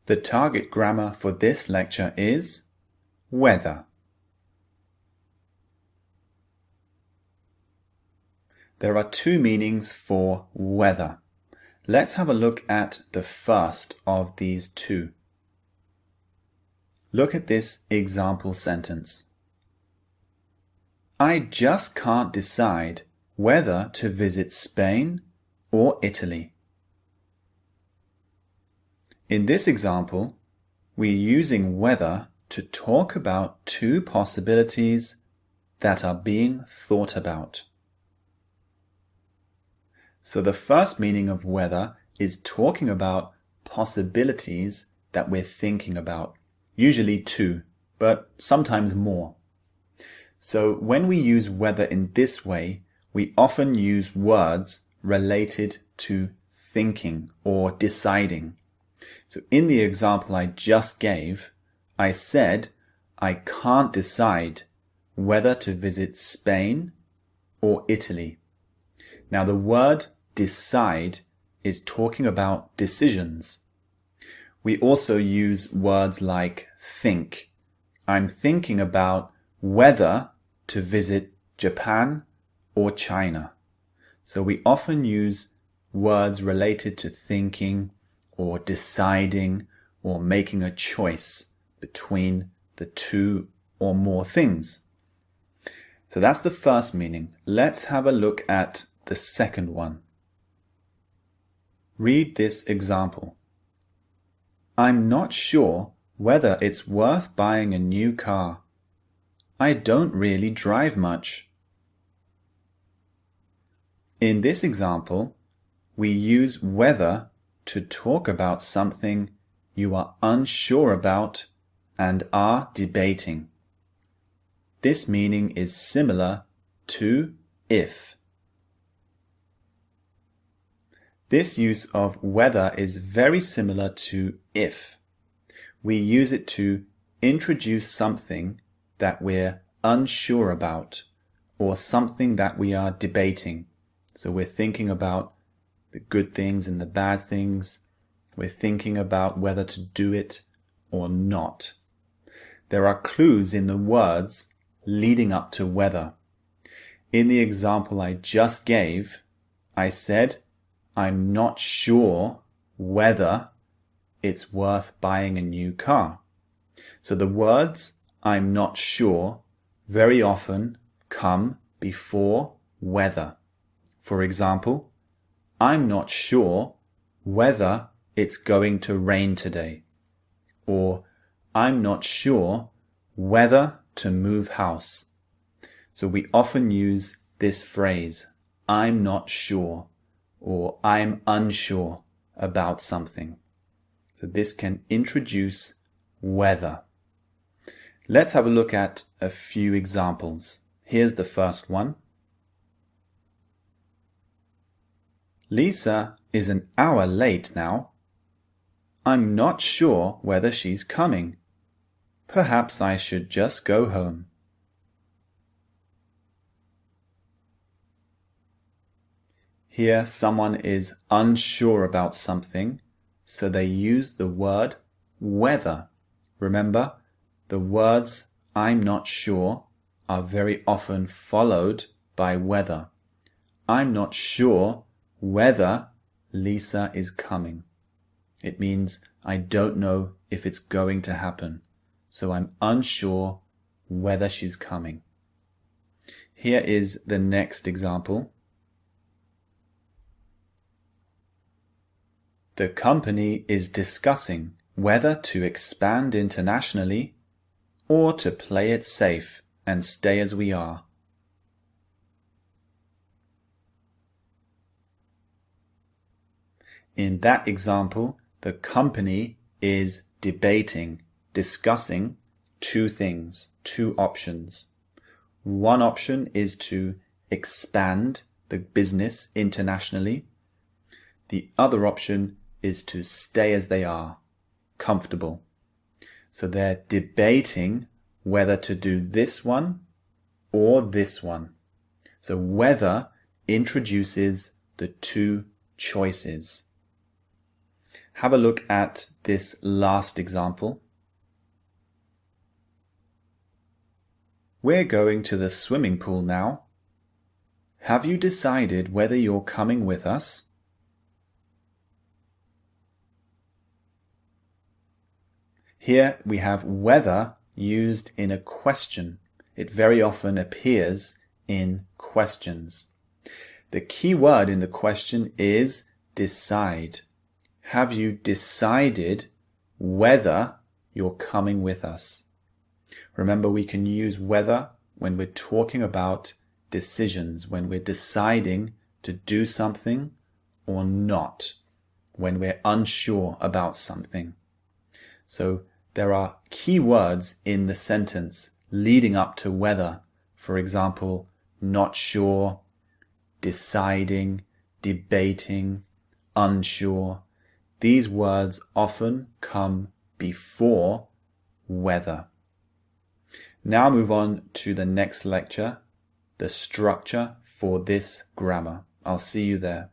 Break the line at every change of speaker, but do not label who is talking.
The target grammar for this lecture is weather. There are two meanings for weather. Let's have a look at the first of these two. Look at this example sentence. I just can't decide whether to visit Spain or Italy. In this example, we're using whether to talk about two possibilities that are being thought about. So the first meaning of whether is talking about possibilities that we're thinking about. Usually two, but sometimes more. So when we use whether in this way, we often use words related to thinking or deciding. So in the example I just gave, I said I can't decide whether to visit Spain or Italy. Now the word decide is talking about decisions. We also use words like think. I'm thinking about whether to visit Japan or China. So we often use words related to thinking or deciding or making a choice between the two or more things. So that's the first meaning. Let's have a look at the second one. Read this example. I'm not sure whether it's worth buying a new car. I don't really drive much. In this example, we use whether to talk about something you are unsure about and are debating. This meaning is similar to if. This use of whether is very similar to if. We use it to introduce something that we're unsure about or something that we are debating. So we're thinking about the good things and the bad things. We're thinking about whether to do it or not. There are clues in the words leading up to whether. In the example I just gave, I said, I'm not sure whether it's worth buying a new car. So the words I'm not sure very often come before whether. For example, I'm not sure whether it's going to rain today. Or I'm not sure whether to move house. So we often use this phrase, I'm not sure, or I'm unsure about something. So this can introduce whether. Let's have a look at a few examples. Here's the first one. Lisa is an hour late now. I'm not sure whether she's coming. Perhaps I should just go home. Here someone is unsure about something, so they use the word whether. Remember, the words I'm not sure are very often followed by whether. I'm not sure whether Lisa is coming. It means I don't know if it's going to happen, so I'm unsure whether she's coming. Here is the next example. The company is discussing whether to expand internationally or to play it safe and stay as we are. In that example, the company is debating, discussing two things, two options. One option is to expand the business internationally. The other option is to stay as they are, comfortable. So they're debating whether to do this one or this one. So whether introduces the two choices. Have a look at this last example. We're going to the swimming pool now. Have you decided whether you're coming with us? Here we have whether used in a question. It very often appears in questions. The key word in the question is decide. Have you decided whether you're coming with us? Remember, we can use whether when we're talking about decisions, when we're deciding to do something or not, when we're unsure about something. So there are key words in the sentence leading up to whether. For example, not sure, deciding, debating, unsure. These words often come before whether. Now move on to the next lecture, the structure for this grammar. I'll see you there.